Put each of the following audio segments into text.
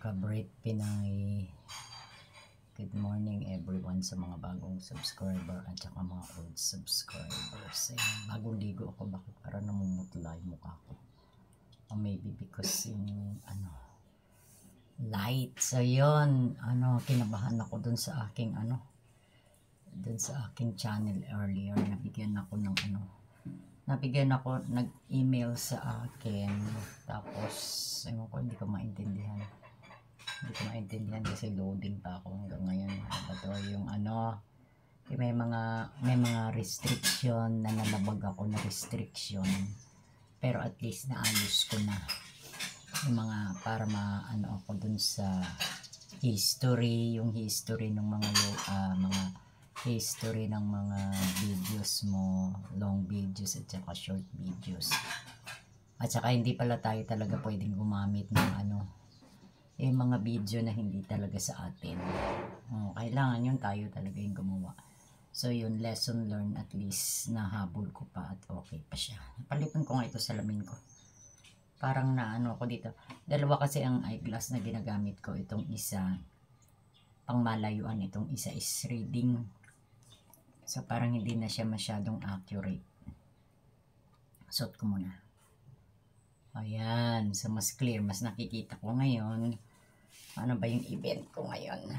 Kabrit Pinay. Good morning everyone sa mga bagong subscriber at saka mga old subscribers. Bagong ligo ako, bakit para namumutla yung mukha ko? Or maybe because yung light. So yun, kinabahan ako dun sa aking channel earlier. Nag-email sa akin, tapos hindi ko maintindihan kasi loading pa ako hanggang ngayon. May mga restriction na nalabag ako na restriction, pero at least naayos ko na yung mga para ako dun sa history ng mga history ng mga videos mo, long videos at saka short videos. At saka hindi pala tayo talaga pwedeng gumamit ng mga video na hindi talaga sa atin. Kailangan yun tayo talaga yung gumawa. So yun, lesson learned, at least nahabol ko pa at okay pa siya. Palitan ko nga ito sa salamin ko. Parang ako dito. Dalawa kasi ang eyeglass na ginagamit ko. Itong isa, pang malayuan. Itong isa is reading. So parang hindi na siya masyadong accurate. Suot ko muna. Ayan. So mas clear. Mas nakikita ko ngayon. Ano ba yung event ko ngayon?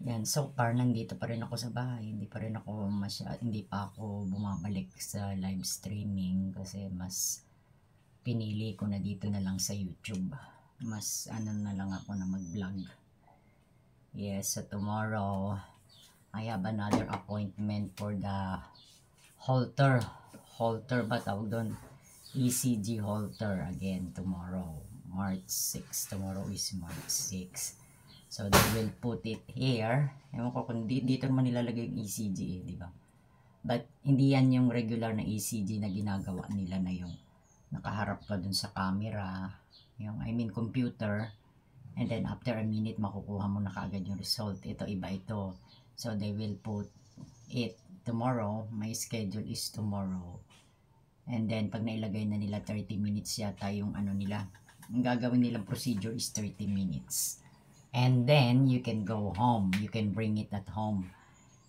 Yan. So far, nandito pa rin ako sa bahay. Hindi pa ako bumabalik sa live streaming. Kasi mas pinili ko na dito na lang sa YouTube. Mas na lang ako na mag-vlog. Yes. So tomorrow, I have another appointment for the Holter ba tawag doon? ECG Holter again tomorrow, March 6. Tomorrow is March 6. So they will put it here. Ewan ko kung dito naman nilalagay yung ECG, di ba? But hindi yan yung regular na ECG na ginagawa nila na yung nakaharap ka dun sa camera, computer, and then after a minute makukuha mo na kaagad yung result. Ito, iba ito. So they will put it tomorrow. My schedule is tomorrow. And then pag nailagay na nila 30 minutes yata yung nila, ang gagawin nilang procedure is 30 minutes. And then you can go home. You can bring it at home.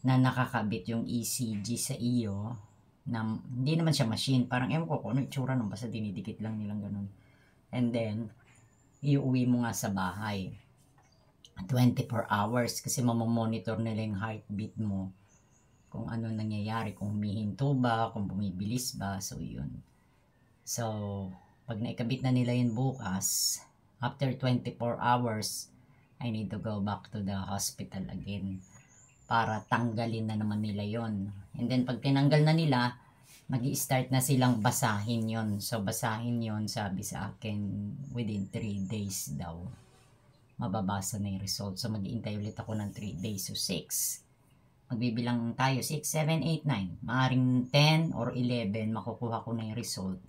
Na nakakabit yung ECG sa iyo. Na hindi naman siya machine. Parang ewan ko kung ano itsura nun. Basta dinidikit lang nilang ganun. And then iuwi mo nga sa bahay. 24 hours. Kasi mamamonitor nila yung heartbeat mo. Kung ano nangyayari, kung humihinto ba, kung bumibilis ba, so yun. So, pag naikabit na nila yun bukas, after 24 hours, I need to go back to the hospital again para tanggalin na naman nila yon. And then, pag tinanggal na nila, mag-i-start na silang basahin yon. So, basahin yon, sabi sa akin, within 3 days daw, mababasa na yung result. So, mag-iintay ulit ako ng 3 days, so 6. Magbibilang tayo, 6, 7, 8, 9. Maaring 10 or 11, makukuha ko na yung result.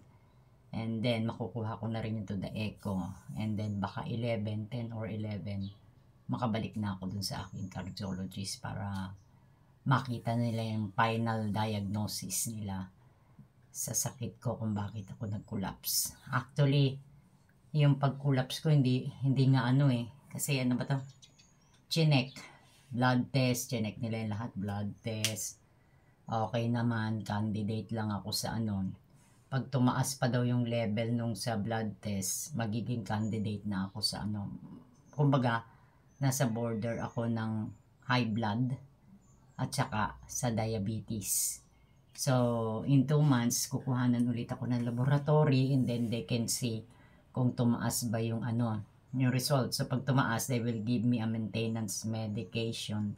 And then, makukuha ko na rin yung to the echo. And then, baka 11, 10 or 11, makabalik na ako dun sa aking cardiologist para makita nila yung final diagnosis nila sa sakit ko kung bakit ako nag-collapse. Actually, yung pag-collapse ko, hindi nga kasi ba to? Chinek. Blood test, chinek nila yung lahat, blood test. Okay naman, candidate lang ako sa Pag tumaas pa daw yung level nung sa blood test, magiging candidate na ako sa Kumbaga, nasa border ako ng high blood at saka sa diabetes. So, in 2 months, kukuhanan ulit ako ng laboratory and then they can see kung tumaas ba yung yung result. So pag tumaas, they will give me a maintenance medication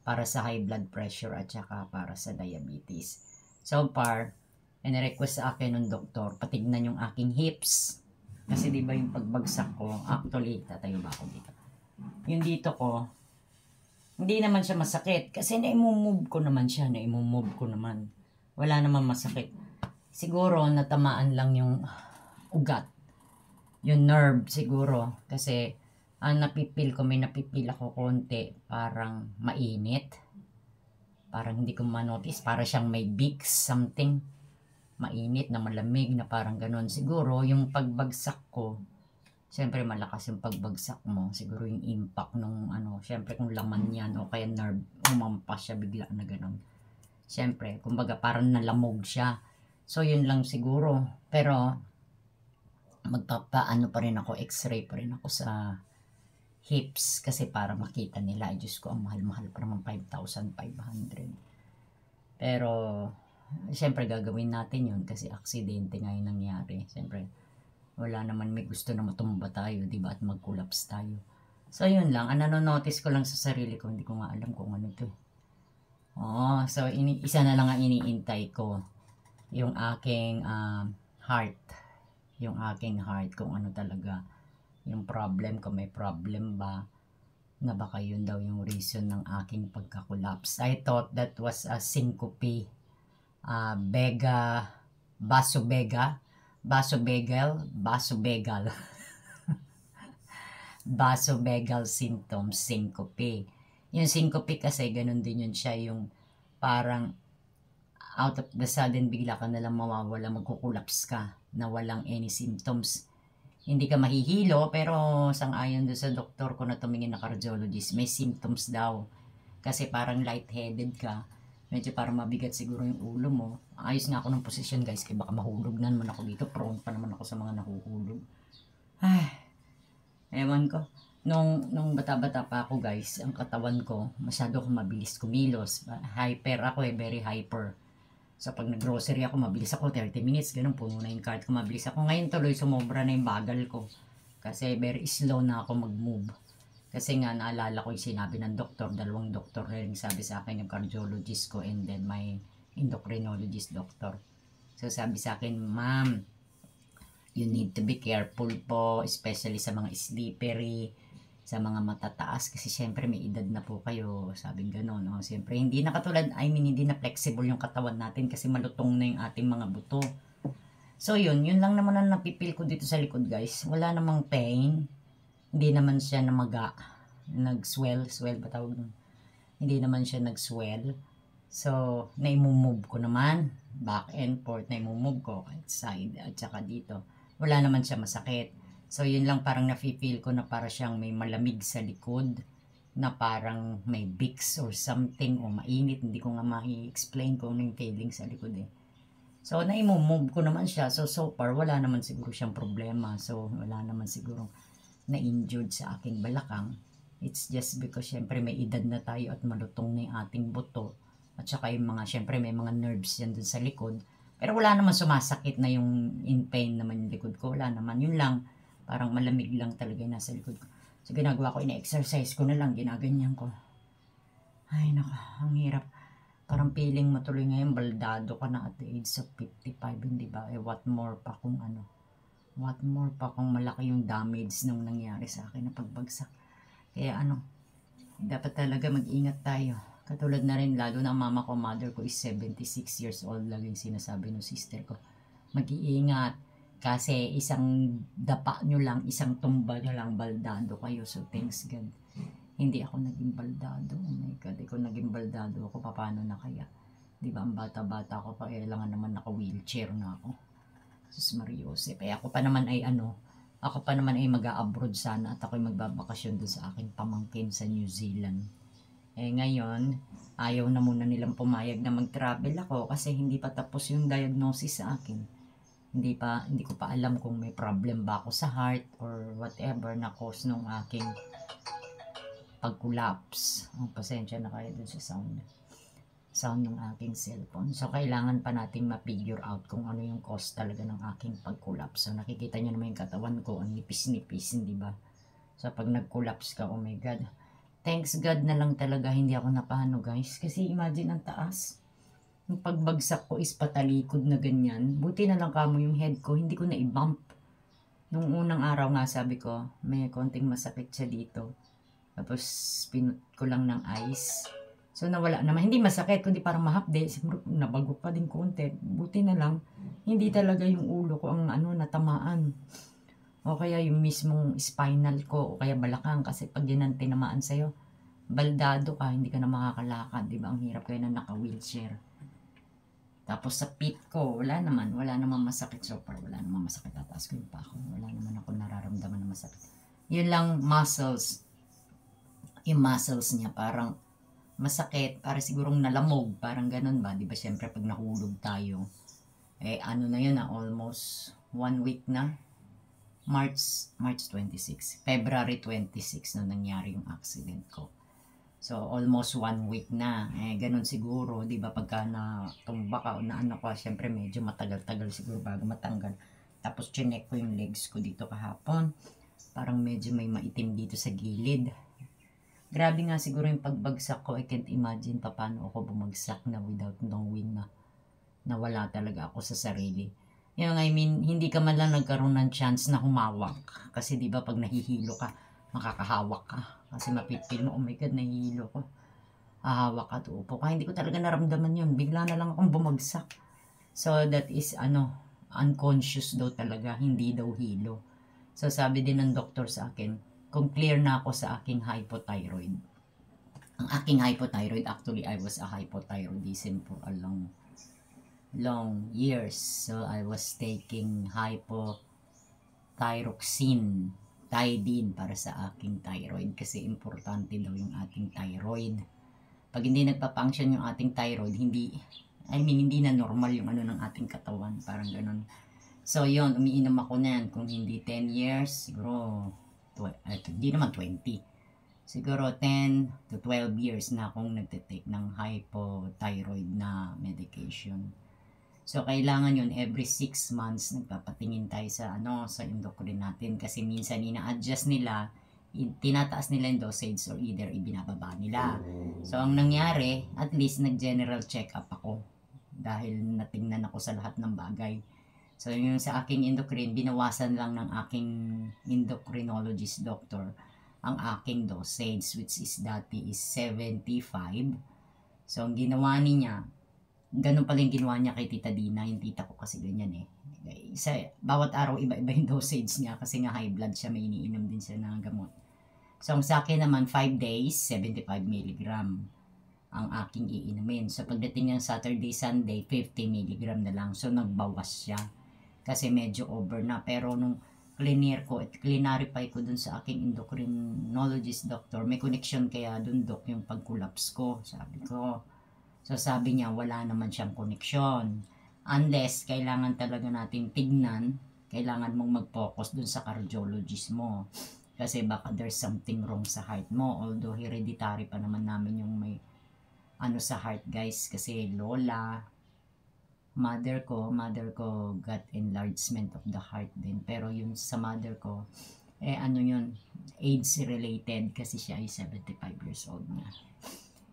para sa high blood pressure at saka para sa diabetes. So far, request sa akin ng doktor, patignan yung aking hips. Kasi di ba yung pagbagsak ko, actually, tatayo ba ako dito? Yung dito ko, hindi naman siya masakit. Kasi na-move ko naman. Wala naman masakit. Siguro, natamaan lang yung ugat. Yung nerve siguro, kasi may napipil ako konti, parang mainit, parang hindi ko manotice, para siyang may big something, mainit na malamig na parang ganon. Siguro yung pagbagsak ko Siyempre malakas yung pagbagsak mo, siguro yung impact nung ano, siyempre kung laman yan o kaya nerve, umampas siya bigla na gano'n. Siyempre, kumbaga parang nalamog siya. So yun lang siguro, pero magpapaano pa rin ako, x-ray pa rin ako sa hips kasi para makita nila. Ay Diyos ko, ang mahal-mahal pa naman, 5,500. Pero siyempre gagawin natin yun kasi aksidente nga yung nangyari. Siyempre wala naman may gusto na matumba tayo, di ba? At mag-collapse tayo. So, yun lang. Ang nanonotice ko lang sa sarili ko, hindi ko nga alam kung ano to. Oo, so isa na lang ang iniintay ko. Yung aking heart. Yung aking heart, kung ano talaga yung problem, kung may problem ba, na baka yun daw yung reason ng aking pagka-collapse. I thought that was a syncope, vasovagal, vasovagal symptoms, syncope. Yung syncope kasi ganun din yun siya, yung parang out of the sudden bigla ka nalang mawawala, magkukulaps ka na walang any symptoms. Hindi ka mahihilo, pero sang-ayon doon sa doktor ko na tumingin na cardiologist, may symptoms daw. Kasi parang lightheaded ka, medyo parang mabigat siguro yung ulo mo. Ayos nga ako ng posisyon guys, kaya baka mahulog na naman ako dito. Prone pa naman ako sa mga nahuhulog. Ay, ewan ko. Nung bata-bata pa ako guys, ang katawan ko, masyado akong mabilis kumilos. Hyper ako very hyper. So pag nag-grocery ako, mabilis ako, 30 minutes, ganun, puno na yung cart ko, mabilis ako. Ngayon tuloy, sumobra na yung bagal ko. Kasi very slow na ako mag-move. Kasi nga, naalala ko yung sinabi ng doktor, dalawang doktor rin sabi sa akin, yung cardiologist ko and then my endocrinologist doctor. So sabi sa akin, ma'am, you need to be careful po, especially sa mga slippery, sa mga matataas kasi syempre may edad na po kayo, sabing gano'n, no? Syempre hindi na katulad, hindi na flexible yung katawan natin kasi malutong na yung ating mga buto. So yun lang naman ang napipil ko dito sa likod guys, wala namang pain, hindi naman siya namaga, nag-swell ba tawag nun? Hindi naman siya nag-swell. So na-move ko naman, back and forth, na-move ko kahit side at saka dito, wala naman siya masakit. So, yun lang, parang nafe-feel ko na para siyang may malamig sa likod, na parang may Vicks or something, o mainit. Hindi ko nga ma-explain kung ano yung feeling sa likod eh. So, na-move ko naman siya. So far, wala naman siguro siyang problema. So, wala naman siguro na-injured sa aking balakang. It's just because, syempre, may edad na tayo at malutong na yung ating buto. At saka yung mga, syempre, may mga nerves yan dun sa likod. Pero wala naman sumasakit na yung in pain naman yung likod ko. Wala naman. Yun lang. Parang malamig lang talaga yung nasa likod ko. So, ginagawa ko, ina-exercise ko na lang, ginaganyan ko. Ay, naka, ang hirap. Parang feeling mo tuloy ngayon, baldado ka na at the age of 55, hindi ba? What more pa kung malaki yung damage nung nangyari sa akin na pagbagsak. Kaya dapat talaga mag-ingat tayo. Katulad na rin, lalo na mama ko, mother ko is 76 years old, laging sinasabi ng sister ko, mag-iingat. Kasi isang dapa nyo lang, isang tumba nyo lang, baldado kayo. So, thanks God. Hindi ako naging baldado. Oh my God, kung naging baldado ako, paano na kaya? Diba, ang bata-bata ko pa, kailangan naman naka-wheelchair na ako. Sus Mariosep. Ako pa naman ay mag-a-abroad sana at ako'y magbabakasyon doon sa aking pamangkin sa New Zealand. Ngayon, ayaw na muna nilang pumayag na mag-travel ako kasi hindi pa tapos yung diagnosis sa akin. Hindi ko pa alam kung may problem ba ako sa heart or whatever na cause nung aking pag-collapse. Pasensya na kayo dun sa sound ng aking cellphone. So, kailangan pa nating ma-figure out kung ano yung cause talaga ng aking pag-collapse. So, nakikita nyo naman yung katawan ko, ang nipis-nipis, hindi ba? So, pag nag-collapse ka, oh my God. Thanks God na lang talaga hindi ako napano guys. Kasi imagine ang taas. Yung pagbagsak ko is patalikod na ganyan. Buti na lang kamo yung head ko, hindi ko na i-bump. Nung unang araw nga sabi ko, may konting masakit siya dito. Tapos pinut ko lang ng ice. So nawala naman, hindi masakit, kundi parang mahapde. Siguro nabago pa din konti. Buti na lang, hindi talaga yung ulo ko ang natamaan. O kaya yung mismong spinal ko, o kaya balakang. Kasi pag yan ang tinamaan sa'yo, baldado ka, hindi ka na makakalakad. Diba? Ang hirap kayo na naka-wheelchair. Tapos sa pit ko, wala naman masakit so far. Wala naman masakit. Tataas ko yung pa ako. Wala naman ako nararamdaman na masakit. Yun lang, muscles. Yung muscles niya parang masakit, para sigurong nalamog, parang ganun ba? Di ba syempre pag nahulog tayo, ano na yun na, almost 1 week na. March 26, February 26 na nangyari yung accident ko. So, almost 1 week na. Ganun siguro, di ba, pagka natumba ka o naano ka, syempre medyo matagal-tagal siguro bago matanggal. Tapos, chinek ko yung legs ko dito kahapon. Parang medyo may maitim dito sa gilid. Grabe nga siguro yung pagbagsak ko. I can't imagine pa paano ako bumagsak na without knowing na nawala talaga ako sa sarili. Yung, I mean, hindi ka man lang nagkaroon ng chance na humawak. Kasi di ba pag nahihilo ka, makakahawak ka. Kasi mapipil mo, oh my God, nahihilo ko. Hahawak at upo ka. Hindi ko talaga naramdaman yun. Bigla na lang akong bumagsak. So, that is, unconscious daw talaga. Hindi daw hilo. So, sabi din ng doktor sa akin, kung clear na ako sa aking hypothyroid. Ang aking hypothyroid, actually, I was a hypothyroidism for a long years. So, I was taking hypothyroxine, Tidine para sa aking thyroid kasi importante daw yung ating thyroid. Pag hindi nagpa-function yung ating thyroid, hindi na normal yung ng ating katawan, parang ganun. So, yun, umiinom ako na yan. Kung hindi 10 years, siguro, hindi naman 20. Siguro 10 to 12 years na akong nagtitake ng hypothyroid na medication. So, kailangan yun, every 6 months, nagpapatingin tayo sa endocrine natin. Kasi minsan, ina-adjust nila, tinataas nila yung dosage or either ibinababa nila. So, ang nangyari, at least nag-general check-up ako. Dahil natingnan ako sa lahat ng bagay. So, yung sa aking endocrine, binawasan lang ng aking endocrinologist doctor ang aking dosage, which is dati is 75. So, ang ginawa niya, ganun pala yung ginawa niya kay Tita Dina, yung tita ko kasi ganyan bawat araw iba-iba yung dosage niya kasi nga high blood siya, may iniinom din siya ng gamot. So, ang sa akin naman, 5 days, 75 mg ang aking iinumin. So, pagdating ng Saturday, Sunday, 50 mg na lang. So, nagbawas siya kasi medyo over na. Pero nung clinarify ko dun sa aking endocrinologist doctor, may connection kaya dun, doc, yung pag-collapse ko, sabi ko. So, sabi niya, wala naman siyang connection. Unless, kailangan talaga natin tignan, kailangan mong mag-focus dun sa cardiologist mo. Kasi baka there's something wrong sa heart mo. Although, hereditary pa naman namin yung may sa heart, guys. Kasi lola, mother ko got enlargement of the heart din. Pero yung sa mother ko, yun, AIDS-related kasi siya ay 75 years old na.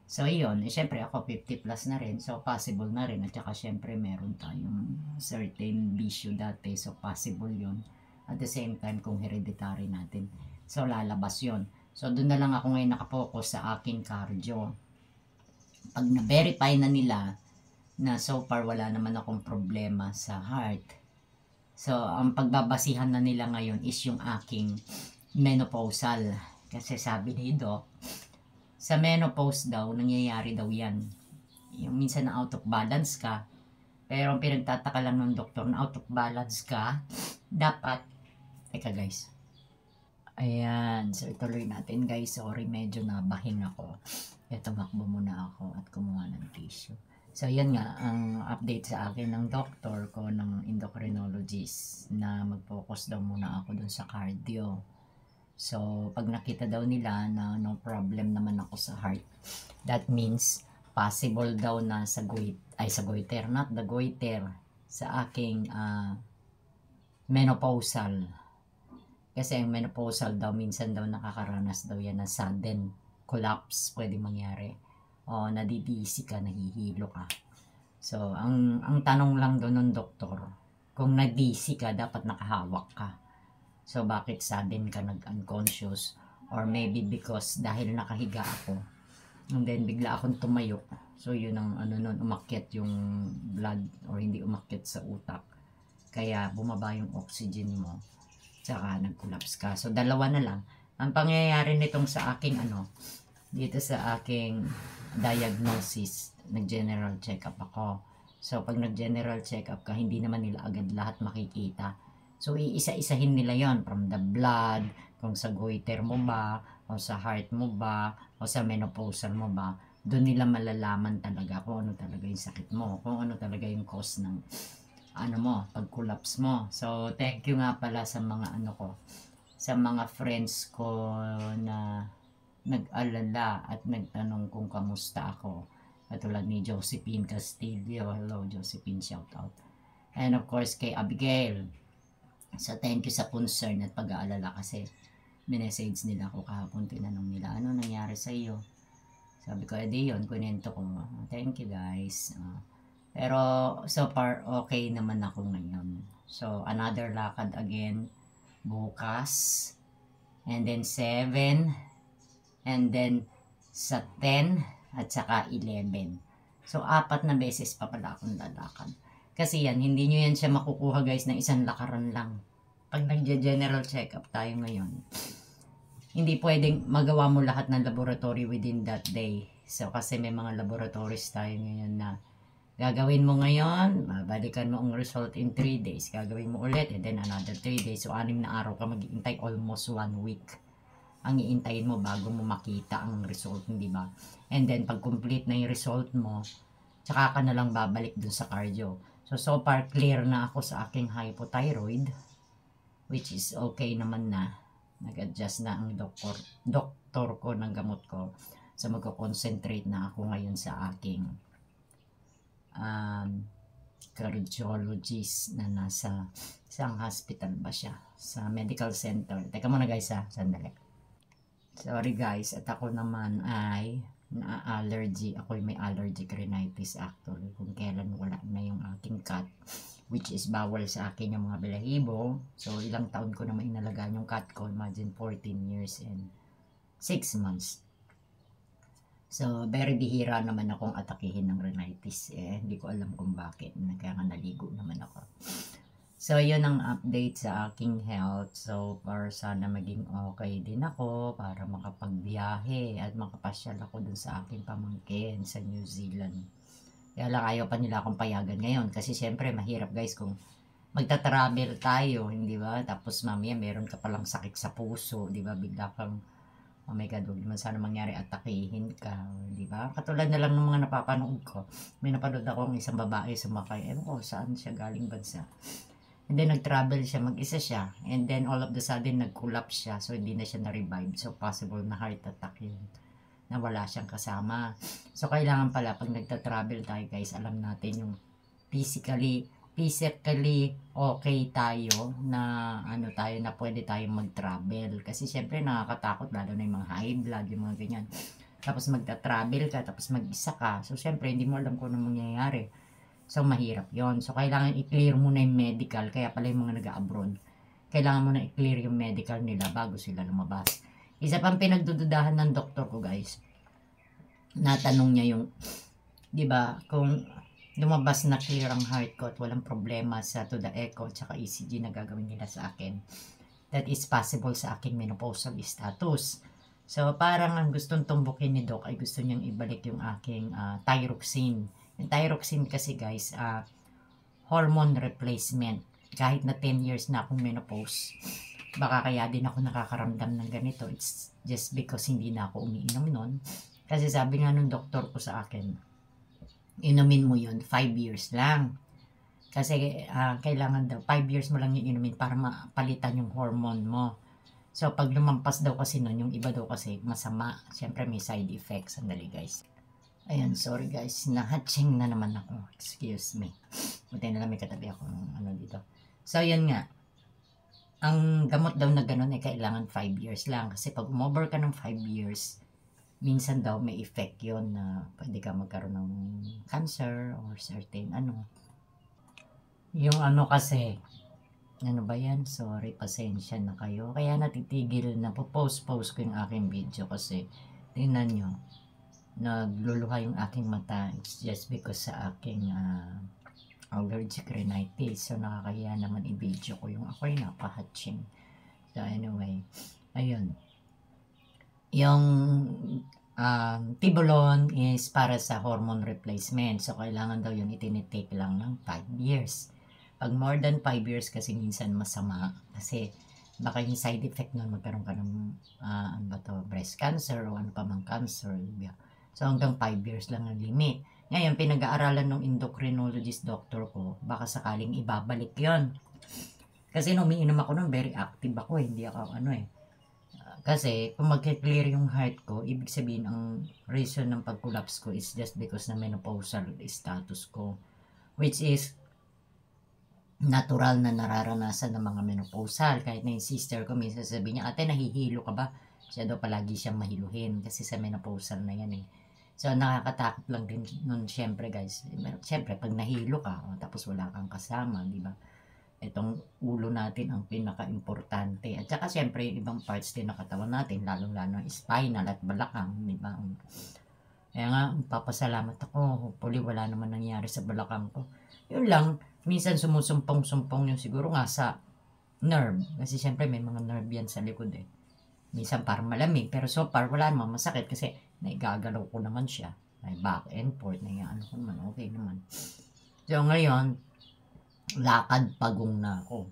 So, yun. Siyempre, ako 50 plus na rin. So, possible na rin. At saka, siyempre, meron tayong certain issue dati. So, possible yun. At the same time, kung hereditary natin. So, lalabas yun. So, doon na lang ako ngayon nakapokus sa aking cardio. Pag na-verify na nila na so far wala naman akong problema sa heart. So, ang pagbabasihan na nila ngayon is yung aking menopausal. Kasi sabi ni Doc, sa menopause daw, nangyayari daw yan. Yung minsan na out of balance ka. Pero ang pinagtataka lang ng doktor na out of balance ka, dapat, teka guys. Ayan, so ituloy natin guys. Sorry, medyo nabahin ako. Tumakbo muna ako at kumuha ng tissue. So yan nga, ang update sa akin ng doktor ko, ng endocrinologist, na mag-focus daw muna ako dun sa cardio. So, pag nakita daw nila na no problem naman ako sa heart, that means possible daw na sa goiter, not the goiter, sa aking menopausal. Kasi ang menopausal daw, minsan daw nakakaranas daw yan ng sudden collapse, pwede mangyari. O nadidisi ka, nahihilo ka. So, ang tanong lang doon ng doktor, kung nadisi ka, dapat nakahawak ka. So, bakit sudden ka nag-unconscious? Or maybe because dahil nakahiga ako. And then, bigla akong tumayo. So, yun ang nun, umakyat yung blood or hindi umakyat sa utak. Kaya, bumaba yung oxygen mo. Tsaka, nag-collapse ka. So, dalawa na lang. Ang pangyayari nitong sa aking dito sa aking diagnosis, nag-general check-up ako. So, pag nag-general check-up ka, hindi naman nila agad lahat makikita. So, iisa-isahin nila yon from the blood, kung sa goiter mo ba, o sa heart mo ba, o sa menopausal mo ba, doon nila malalaman talaga kung ano talaga yung sakit mo, kung ano talaga yung cause ng ano mo, pag-collapse mo. So, thank you nga pala sa mga ano ko, sa mga friends ko na nag-alala at nagtanong kung kamusta ako. Katulad ni Josephine Castillo. Hello, Josephine, shout out. And of course, kay Abigail. So, thank you sa concern at pag-aalala kasi minessage nila ako kahapon, tinanong nila, ano nangyari sa iyo? Sabi ko, edi yun, kunento ko. Thank you guys. Pero, so far, okay naman ako ngayon. So, another lakad again, bukas, and then 7, and then sa 10, at saka 11. So, 4 na beses pa pala akong lalakad. Kasi yan, hindi nyo yan siya makukuha guys ng isang lakaran lang. Pag nag-general check-up tayo ngayon, hindi pwedeng magawa mo lahat ng laboratory within that day. So, kasi may mga laboratories tayo ngayon na gagawin mo ngayon, babalikan mo ang result in 3 days. Gagawin mo ulit, and then another 3 days. So, 6 na araw ka mag-iintay, almost 1 week. Ang iintayin mo bago mo makita ang result, hindi ba? And then, pag complete na yung result mo, tsaka ka na lang babalik dun sa cardio. So far, clear na ako sa aking hypothyroid, which is okay naman na. Nag-adjust na ang doktor ko ng gamot ko. So, magko-concentrate na ako ngayon sa aking cardiologist na nasa isang hospital ba siya? Sa medical center. Teka muna guys ha, sandali. Sorry guys, at ako naman ay na-allergy. Ako may allergic rhinitis actually. Kung kailan wala na yung aking cat, which is bawal sa akin yung mga balahibo. So, ilang taon ko na inalagaan yung cat ko. Imagine 14 years and 6 months. So, very bihira naman akong atakihin ng rhinitis. Hindi ko alam kung bakit. Kaya nga naligo naman ako. So, yun ang update sa aking health. So, para sana maging okay din ako para makapagbiyahe at makapasyal ako dun sa aking pamangkin sa New Zealand. Kaya lang ayaw pa nila akong payagan ngayon kasi syempre mahirap guys kung magta-travel tayo, hindi ba? Tapos mamaya meron ka palang sakit sa puso, di ba? Bigla kang, oh my God, huwag naman sana mangyari atakihin ka, di ba? Katulad na lang ng mga napapanood ko. May napanood ako ng isang babae sumakay. Ewan ko, saan siya galing bansa? And then, nag-travel siya, mag-isa siya. And then, all of the sudden, nag-collapse siya. So, hindi na siya na-revive. So, possible na heart attack yun. Na wala siyang kasama. So, kailangan pala, pag nagta-travel tayo, guys, alam natin yung physically okay tayo na ano tayo, na pwede tayong mag-travel. Kasi, syempre, nakakatakot, lalo na yung mga high blood, yung mga ganyan. Tapos, magta-travel ka, tapos mag-isa ka. So, syempre, hindi mo alam kung ano mangyayari. So, mahirap yon. So, kailangan i-clear muna yung medical. Kaya pala yung mga nag-abroad. Kailangan muna i-clear yung medical nila bago sila lumabas. Isa pang pinagdududahan ng doktor ko, guys. Natanong niya yung, di ba, kung lumabas na clear ang heart ko at walang problema sa to the echo at saka ECG na gagawin nila sa akin. That is possible sa aking menopausal status. So, parang ang gustong tumbukin ni Doc ay gusto niyang ibalik yung aking thyroxine. Yung thyroxine kasi guys, hormone replacement. Kahit na 10 years na akong menopause, baka kaya din ako nakakaramdam ng ganito. It's just because hindi na ako umiinom nun. Kasi sabi nga nung doktor ko sa akin, inumin mo yun 5 years lang. Kasi kailangan daw 5 years mo lang yung inumin para mapalitan yung hormone mo. So pag lumampas daw kasi nun, yung iba daw kasi masama. Siyempre may side effects. Sandali guys. Ayan, sorry guys, nahatching na naman ako. Excuse me. Buti na lang may katabi ako ano dito. So, yun nga. Ang gamot daw na ganun ay kailangan 5 years lang. Kasi pag umover ka ng 5 years, minsan daw may effect yun na pwede ka magkaroon ng cancer or certain ano. Yung ano kasi, ano ba yan? Sorry, pasensya na kayo. Kaya natitigil na post ko yung aking video kasi tingnan nyo. Nagluluha yung aking mata. It's just because sa aking allergic rhinitis. So, nakakaya naman i-video ko yung ako'y napahatching. So, anyway. Ayun. Yung Tibolon is para sa hormone replacement. So, kailangan daw yun itinitake lang ng 5 years. Pag more than 5 years kasi minsan masama. Kasi, baka yung side effect nun magkaroon ka ng ano ba to, breast cancer o ano pa mang cancer. Yeah. So hanggang 5 years lang ang limit. Ngayon, pinag-aaralan ng endocrinologist doctor ko, baka sakaling ibabalik yon. Kasi nung umiinom ako nun, very active ako, hindi ako ano eh. Kasi kung mag-clear yung heart ko, ibig sabihin ang reason ng pag-collapse ko is just because na menopausal status ko. Which is natural na nararanasan ng mga menopausal. Kahit na yung sister ko, minsan sabi niya, ate, nahihilo ka ba? Siya daw palagi siyang mahiluhin kasi sa menopausal na yan eh. So, nakakatakot lang din nun, syempre guys. Syempre, pag nahilo ka, tapos wala kang kasama, di ba? Itong ulo natin ang pinaka-importante. At saka, syempre, yung ibang parts din ng katawan natin, lalong-lalo spinal at balakang, di ba? Kaya nga, papasalamat ako. Hopefully, wala naman nangyari sa balakang ko. Yun lang, minsan sumusumpong-sumpong yung siguro nga sa nerve. Kasi syempre, may mga nerve yan sa likod eh. Minsan parang malamig, pero so far wala naman masakit kasi naigagalaw ko naman siya. May back and forth, ano ko naman, okay naman. So ngayon, lakad pagong na ako.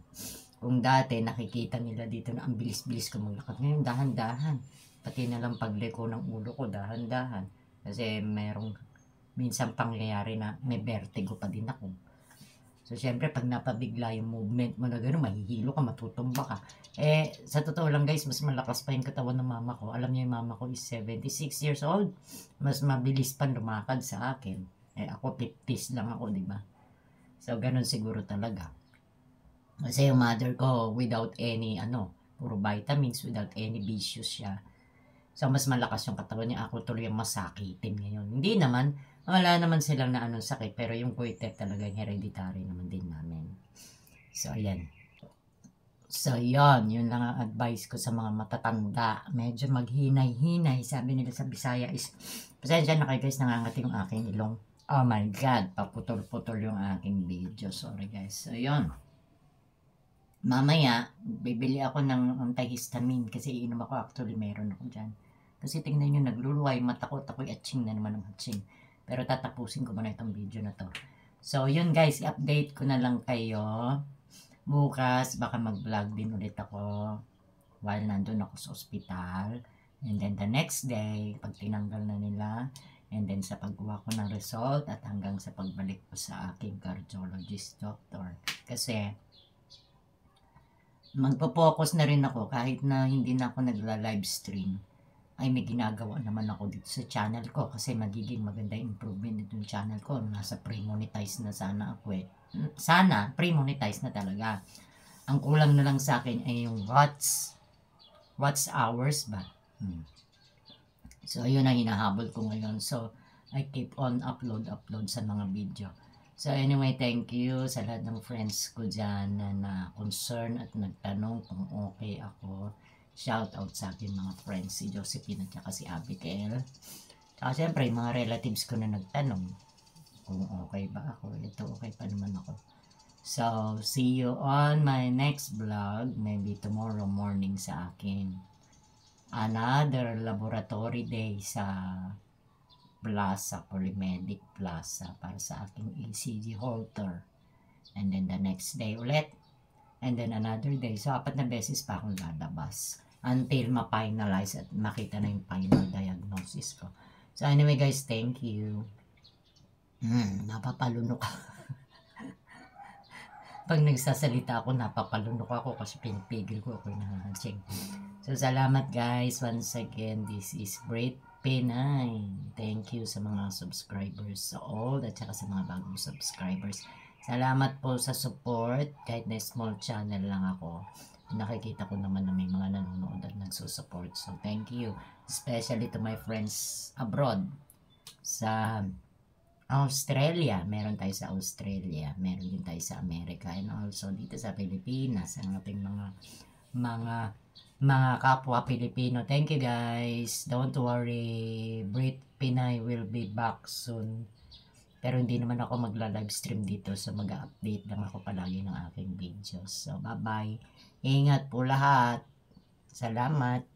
Kung dati nakikita nila dito na ang bilis-bilis ko maglakad, ngayon dahan-dahan. Pati na lang pagliko ng ulo ko, dahan-dahan. Kasi merong minsan pangyayari na may vertigo pa din ako. So, syempre, pag napabigla yung movement mo na gano'n, mahihilo ka, matutumba ka. Eh, sa totoo lang guys, mas malakas pa yung katawan ng mama ko. Alam niyo yung mama ko is 76 years old. Mas mabilis pa lumakad sa akin. Eh, ako 50s lang ako, di ba? So, gano'n siguro talaga. Kasi yung mother ko, without any, puro vitamins, without any vicious siya. So, mas malakas yung katawan niya. Ako tuloy yung masakitin ngayon. Hindi naman, wala naman silang na anong sakit, pero yung goiter talaga hereditary naman din namin. So, ayan. So, yun lang ang advice ko sa mga matatanda. Medyo maghinay-hinay. Sabi nila sa Bisaya is, pasensya na kayo guys, nangangati yung aking ilong. Oh my God, paputol-putol yung aking video. Sorry guys. So, yun. Mamaya, bibili ako ng antihistamine kasi iinom ako. Actually, meron ako dyan. Kasi tingnan nyo, nagluluway mata ko. Ako'y atching na naman ng atching. Pero tatapusin ko muna itong video na to. So, yun guys, i-update ko na lang kayo. Bukas, baka mag-vlog din ulit ako while nandun ako sa ospital. And then the next day, pag tinanggal na nila, and then sa pagkuha ko ng result at hanggang sa pagbalik ko sa aking cardiologist doctor. Kasi, magpo-focus na rin ako kahit na hindi na ako nagla-livestream. Ay may ginagawa naman ako dito sa channel ko kasi magiging maganda improvement dito yung channel ko. Nasa pre-monetize na sana ako eh. Sana, pre-monetize na talaga. Ang kulang na lang sa akin ay yung watch hours ba? So, yun ang hinahabol ko ngayon. So, I keep on upload sa mga video. So, anyway, thank you sa lahat ng friends ko dyan na concern at nagtanong kung okay ako. Shout out sa akin mga friends, si Josephine at saka si Abigail. Saka syempre, mga relatives ko na nagtanong kung okay ba ako. Ito, okay pa naman ako. So, see you on my next vlog, maybe tomorrow morning sa akin. Another laboratory day sa Plaza, Polymedic Plaza para sa aking ECG Holter. And then the next day ulit. And then another day. So, 4 na beses pa akong lalabas. Until ma-finalize at makita na yung final diagnosis ko. So, anyway guys, thank you. Napapalunok ako. Pag nagsasalita ako, napapalunok ako kasi pinipigil ko ako yung nangangaching. So, salamat guys. Once again, this is Great Pinay. Thank you sa mga subscribers sa all at saka sa mga bagong subscribers. Salamat po sa support. Kahit na small channel lang ako, nakikita ko naman na may mga nanonood at nagsusupport. So, thank you. Especially to my friends abroad. Sa Australia. Meron tayo sa Australia. Meron din tayo sa Amerika. And also dito sa Pilipinas. Ang ating mga kapwa Pilipino. Thank you guys. Don't worry. Great Pinay will be back soon. Pero hindi naman ako magla-livestream dito. So mag-update lang ako palagi ng aking videos. So bye-bye. Ingat po lahat. Salamat.